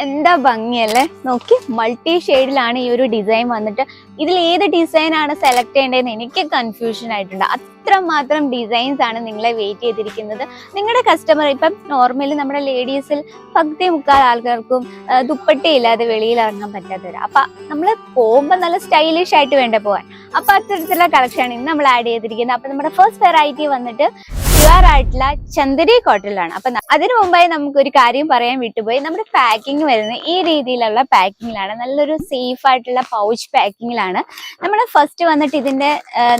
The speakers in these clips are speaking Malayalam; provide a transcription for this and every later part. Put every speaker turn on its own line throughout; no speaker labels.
എന്താ ഭംഗിയല്ലേ, നോക്കി മൾട്ടി ഷെയ്ഡിലാണ് ഈ ഒരു ഡിസൈൻ വന്നിട്ട്. ഇതിൽ ഏത് ഡിസൈൻ ആണ് സെലക്ട് ചെയ്യേണ്ടതെന്ന് എനിക്ക് കൺഫ്യൂഷൻ ആയിട്ടുണ്ട്. അത്രമാത്രം ഡിസൈൻസ് ആണ് നിങ്ങളെ വെയിറ്റ് ചെയ്തിരിക്കുന്നത്. നിങ്ങളുടെ കസ്റ്റമർ ഇപ്പം നോർമലി നമ്മുടെ ലേഡീസിൽ പകുതി മുക്കാൽ ആൾക്കാർക്കും ദുപ്പട്ടയില്ലാതെ വെളിയിൽ ഇറങ്ങാൻ പറ്റാത്തവര്. അപ്പൊ നമ്മൾ പോകുമ്പോൾ നല്ല സ്റ്റൈലിഷ് ആയിട്ട് വേണ്ട പോകാൻ. അപ്പൊ അത്തരത്തിലുള്ള കളക്ഷൻ ഇന്ന് നമ്മൾ ആഡ് ചെയ്തിരിക്കുന്നത്. അപ്പൊ നമ്മുടെ ഫസ്റ്റ് വെറൈറ്റി വന്നിട്ട് പ്യുവർ ആയിട്ടുള്ള ചന്ദരി കോട്ടണിലാണ്. അപ്പൊ അതിനു മുമ്പായി നമുക്കൊരു കാര്യം പറയാൻ വിട്ടുപോയി. നമ്മുടെ പാക്കിംഗ് വരുന്നത് ഈ രീതിയിലുള്ള പാക്കിങ്ങിലാണ്, നല്ലൊരു സേഫ് ആയിട്ടുള്ള പൗച്ച് പാക്കിങ്ങിലാണ്. നമ്മുടെ ഫസ്റ്റ് വന്നിട്ട് ഇതിന്റെ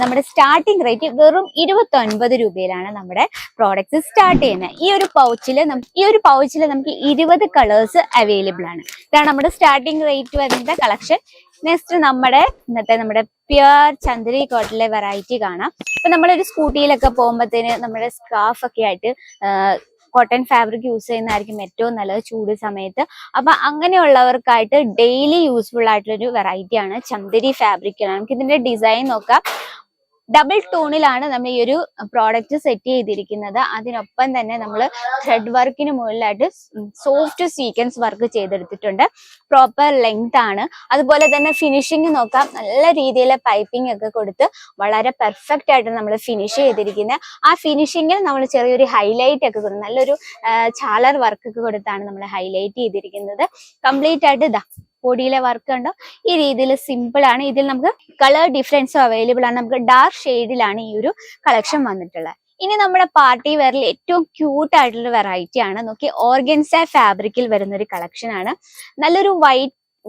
നമ്മുടെ സ്റ്റാർട്ടിംഗ് റേറ്റ് വെറും 29 രൂപയിലാണ് നമ്മുടെ പ്രോഡക്റ്റ് സ്റ്റാർട്ട് ചെയ്യുന്നത്. ഈ ഒരു പൗച്ചിൽ നമുക്ക് 20 കളേഴ്സ് അവൈലബിൾ ആണ്. ഇതാണ് നമ്മുടെ സ്റ്റാർട്ടിംഗ് റേറ്റ് വരുന്ന കളക്ഷൻ. നെക്സ്റ്റ് നമ്മുടെ പ്യുവർ ചന്ദരി കോട്ടണിലെ വെറൈറ്റി കാണാം. ഇപ്പൊ നമ്മളൊരു സ്കൂട്ടിയിലൊക്കെ പോകുമ്പോഴത്തേന് നമ്മുടെ സ്കാർഫ് ഒക്കെ ആയിട്ട് കോട്ടൺ ഫാബ്രിക് യൂസ് ചെയ്യുന്നതായിരിക്കും ഏറ്റവും നല്ലത് ചൂട് സമയത്ത്. അപ്പൊ അങ്ങനെയുള്ളവർക്കായിട്ട് ഡെയിലി യൂസ്ഫുൾ ആയിട്ടുള്ളൊരു വെറൈറ്റിയാണ് ചന്ദരി ഫാബ്രിക്കാണ്. നമുക്ക് ഇതിന്റെ ഡിസൈൻ നോക്കാം. ഡബിൾ ടോണിലാണ് നമ്മൾ ഈ ഒരു പ്രോഡക്റ്റ് സെറ്റ് ചെയ്തിരിക്കുന്നത്. അതിനൊപ്പം തന്നെ നമ്മൾ ത്രെഡ് വർക്കിന് മുകളിലായിട്ട് സോഫ്റ്റ് സീക്വൻസ് വർക്ക് ചെയ്തെടുത്തിട്ടുണ്ട്. പ്രോപ്പർ ലെങ്ത് ആണ്. അതുപോലെ തന്നെ ഫിനിഷിങ് നോക്കാം, നല്ല രീതിയിലെ പൈപ്പിംഗ് ഒക്കെ കൊടുത്ത് വളരെ പെർഫെക്റ്റ് ആയിട്ട് നമ്മൾ ഫിനിഷ് ചെയ്തിരിക്കുന്നത്. ആ ഫിനിഷിങ്ങിൽ നമ്മൾ ചെറിയൊരു ഹൈലൈറ്റ് ഒക്കെ കൊടുത്ത് നല്ലൊരു ചാലർ വർക്ക് ഒക്കെ കൊടുത്താണ് നമ്മൾ ഹൈലൈറ്റ് ചെയ്തിരിക്കുന്നത്. കംപ്ലീറ്റ് ആയിട്ട് ബോഡിയിലെ വർക്ക് ഉണ്ടോ ഈ രീതിയിൽ സിമ്പിൾ ആണ്. ഇതിൽ നമുക്ക് കളർ ഡിഫറൻസും അവൈലബിൾ ആണ്. നമുക്ക് ഡാർക്ക് ഷെയ്ഡിലാണ് ഈ ഒരു കളക്ഷൻ വന്നിട്ടുള്ളത്. ഇനി നമ്മുടെ പാർട്ടി വെയറിൽ ഏറ്റവും ക്യൂട്ട് ആയിട്ടുള്ള വെറൈറ്റി ആണ്. നോക്കി, ഓർഗൻസ ഫാബ്രിക്കിൽ വരുന്ന ഒരു കളക്ഷൻ ആണ്. നല്ലൊരു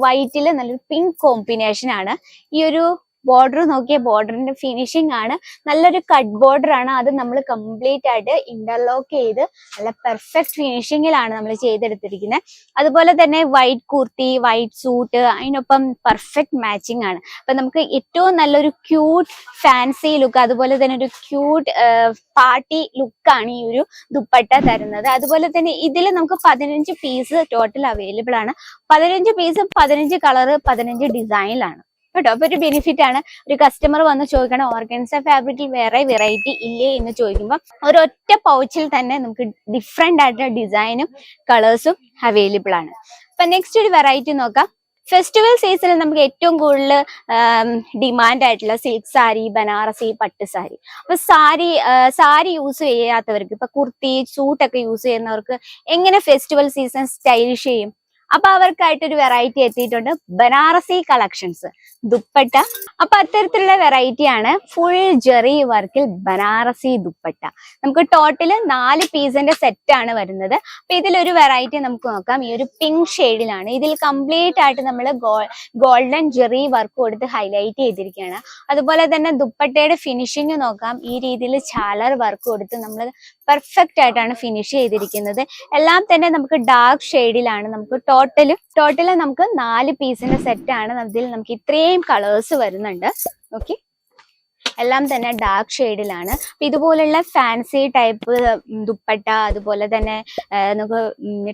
വൈറ്റിൽ നല്ലൊരു പിങ്ക് കോമ്പിനേഷൻ ആണ്. ഈ ഒരു ബോർഡർ നോക്കിയ ബോർഡറിന്റെ ഫിനിഷിംഗ് ആണ്. നല്ലൊരു കട്ട് ബോർഡർ ആണ്. അത് നമ്മൾ കംപ്ലീറ്റ് ആയിട്ട് ഇന്റർലോക്ക് ചെയ്ത് നല്ല പെർഫെക്റ്റ് ഫിനിഷിങ്ങിലാണ് നമ്മൾ ചെയ്തെടുത്തിരിക്കുന്നത്. അതുപോലെ തന്നെ വൈറ്റ് കുർത്തി, വൈറ്റ് സൂട്ട്, അതിനൊപ്പം പെർഫെക്റ്റ് മാച്ചിങ് ആണ്. അപ്പൊ നമുക്ക് ഏറ്റവും നല്ലൊരു ക്യൂട്ട് ഫാൻസി ലുക്ക്, അതുപോലെ തന്നെ ഒരു ക്യൂട്ട് പാർട്ടി ലുക്കാണ് ഈ ഒരു ദുപ്പട്ട തരുന്നത്. അതുപോലെ തന്നെ ഇതിൽ നമുക്ക് 15 പീസ് ടോട്ടൽ അവൈലബിൾ ആണ്. 15 പീസ് 15 കളറ് 15 ഡിസൈനിലാണ് കേട്ടോ. അപ്പൊ ഒരു ബെനിഫിറ്റ് ആണ്. ഒരു കസ്റ്റമർ വന്ന് ചോദിക്കണം ഓർഗൻസ ഫാബ്രിക്കിൽ വേറെ വെറൈറ്റി ഇല്ലേ എന്ന് ചോദിക്കുമ്പോൾ ഒരൊറ്റ പൗച്ചിൽ തന്നെ നമുക്ക് ഡിഫറെന്റ് ആയിട്ടുള്ള ഡിസൈനും കളേഴ്സും അവൈലബിൾ ആണ്. അപ്പൊ നെക്സ്റ്റ് ഒരു വെറൈറ്റി നോക്കാം. ഫെസ്റ്റിവൽ സീസണിൽ നമുക്ക് ഏറ്റവും കൂടുതൽ ഡിമാൻഡ് ആയിട്ടുള്ള സിൽക്ക് സാരി, ബനാറസി, പട്ട് സാരി. അപ്പൊ സാരി യൂസ് ചെയ്യാത്തവർക്ക്, ഇപ്പൊ കുർത്തി സൂട്ടൊക്കെ യൂസ് ചെയ്യുന്നവർക്ക് എങ്ങനെ ഫെസ്റ്റിവൽ സീസൺ സ്റ്റൈലിഷ് ചെയ്യും? അപ്പൊ അവർക്കായിട്ടൊരു വെറൈറ്റി എത്തിയിട്ടുണ്ട്, ബനാറസി കളക്ഷൻസ് ദുപ്പട്ട. അപ്പൊ അത്തരത്തിലുള്ള വെറൈറ്റി ആണ് ഫുൾ ജെറി വർക്കിൽ ബനാറസി ദുപ്പട്ട. നമുക്ക് ടോട്ടല് 4 പീസിന്റെ സെറ്റ് ആണ് വരുന്നത്. അപ്പൊ ഇതിലൊരു വെറൈറ്റി നമുക്ക് നോക്കാം. ഈ ഒരു പിങ്ക് ഷെയ്ഡിലാണ്. ഇതിൽ കംപ്ലീറ്റ് ആയിട്ട് നമ്മൾ ഗോൾഡൻ ജെറി വർക്ക് കൊടുത്ത് ഹൈലൈറ്റ് ചെയ്തിരിക്കുകയാണ്. അതുപോലെ തന്നെ ദുപ്പട്ടയുടെ ഫിനിഷിങ് നോക്കാം. ഈ രീതിയിൽ ചാലർ വർക്ക് കൊടുത്ത് നമ്മൾ പെർഫെക്റ്റ് ആയിട്ടാണ് ഫിനിഷ് ചെയ്തിരിക്കുന്നത്. എല്ലാം തന്നെ നമുക്ക് ഡാർക്ക് ഷെയ്ഡിലാണ്. നമുക്ക് ടോട്ടല് നമുക്ക് 4 പീസിന്റെ സെറ്റ് ആണ്. അതിൽ നമുക്ക് ഇത്രയും കളേഴ്സ് വരുന്നുണ്ട്. ഓക്കെ, എല്ലാം തന്നെ ഡാർക്ക് ഷെയ്ഡിലാണ്. ഇതുപോലുള്ള ഫാൻസി ടൈപ്പ് ദുപ്പട്ട, അതുപോലെ തന്നെ നമുക്ക്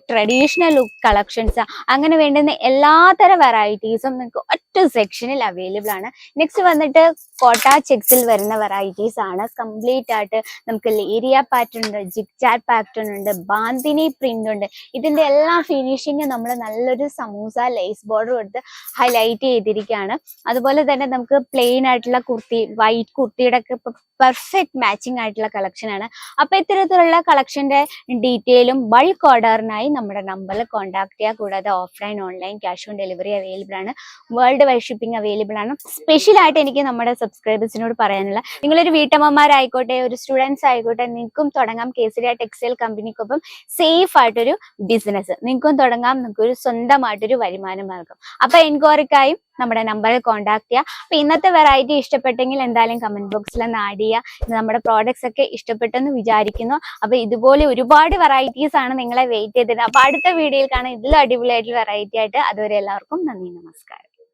ട്രഡീഷണൽ ലുക്ക് കളക്ഷൻസ്, അങ്ങനെ വേണ്ടുന്ന എല്ലാത്തര വെറൈറ്റീസും നിങ്ങൾക്ക് ഒറ്റ സെക്ഷനിൽ അവൈലബിൾ ആണ്. നെക്സ്റ്റ് വന്നിട്ട് കോട്ട ചെക്സിൽ വരുന്ന വെറൈറ്റീസ് ആണ്. കംപ്ലീറ്റ് ആയിട്ട് നമുക്ക് ലേരിയ പാറ്റേൺ ഉണ്ട്, ജിഗ്ജാഗ് പാറ്റേൺ ഉണ്ട്, ബാന്തിനി പ്രിന്റ് ഉണ്ട്. ഇതിന്റെ എല്ലാ ഫിനിഷിങ് നമ്മൾ നല്ലൊരു സമൂസ ലേസ് ബോർഡർ കൊടുത്ത് ഹൈലൈറ്റ് ചെയ്തിരിക്കുകയാണ്. അതുപോലെ തന്നെ നമുക്ക് പ്ലെയിൻ ആയിട്ടുള്ള കുർത്തി, വൈറ്റ് കുർത്തിയുടെ ഒക്കെ പെർഫെക്റ്റ് മാച്ചിങ് ആയിട്ടുള്ള കളക്ഷൻ ആണ്. അപ്പൊ ഇത്തരത്തിലുള്ള കളക്ഷന്റെ ഡീറ്റെയിലും ബൾക്ക് ഓർഡറിനായി നമ്മുടെ നമ്പറിൽ കോൺടാക്ട് ചെയ്യുക. കൂടാതെ offline online cash on delivery available ആണ്. വേൾഡ് വൈഡ് ഷിപ്പിംഗ് അവൈലബിൾ ആണ്. സ്പെഷ്യൽ ആയിട്ട് എനിക്ക് നമ്മുടെ സബ്സ്ക്രൈബേഴ്സിനോട് പറയാനുള്ള, നിങ്ങളൊരു വീട്ടമ്മമാരായിക്കോട്ടെ, ഒരു സ്റ്റുഡൻസ് ആയിക്കോട്ടെ, നിങ്ങൾക്കും തുടങ്ങാം കേസരിയ ടെക്സ്റ്റൈൽ കമ്പനിക്കൊപ്പം സേഫ് ആയിട്ടൊരു ബിസിനസ്. നിങ്ങൾക്കും തുടങ്ങാം, നിങ്ങൾക്ക് ഒരു സ്വന്തമായിട്ടൊരു വരുമാന മാർഗം. അപ്പൊ എൻക്വയറിക്കായും നമ്മുടെ നമ്പറിൽ കോൺടാക്ട് ചെയ്യുക. അപ്പൊ ഇന്നത്തെ വെറൈറ്റി ഇഷ്ടപ്പെട്ടെങ്കിൽ എന്തായാലും കമന്റ് ബോക്സിൽ ഒന്ന് ആഡ് ചെയ്യുക. നമ്മുടെ പ്രോഡക്ട്സ് ഒക്കെ ഇഷ്ടപ്പെട്ടെന്ന് വിചാരിക്കുന്നു. അപ്പൊ ഇതുപോലെ ഒരുപാട് വെറൈറ്റീസ് ആണ് നിങ്ങളെ വെയിറ്റ് ചെയ്തത്. അപ്പൊ അടുത്ത വീഡിയോയിൽ കാണാം ഇതിലും അടിപൊളിയായിട്ടുള്ള വെറൈറ്റി ആയിട്ട്. അതുവരെ എല്ലാവർക്കും നന്ദി, നമസ്കാരം.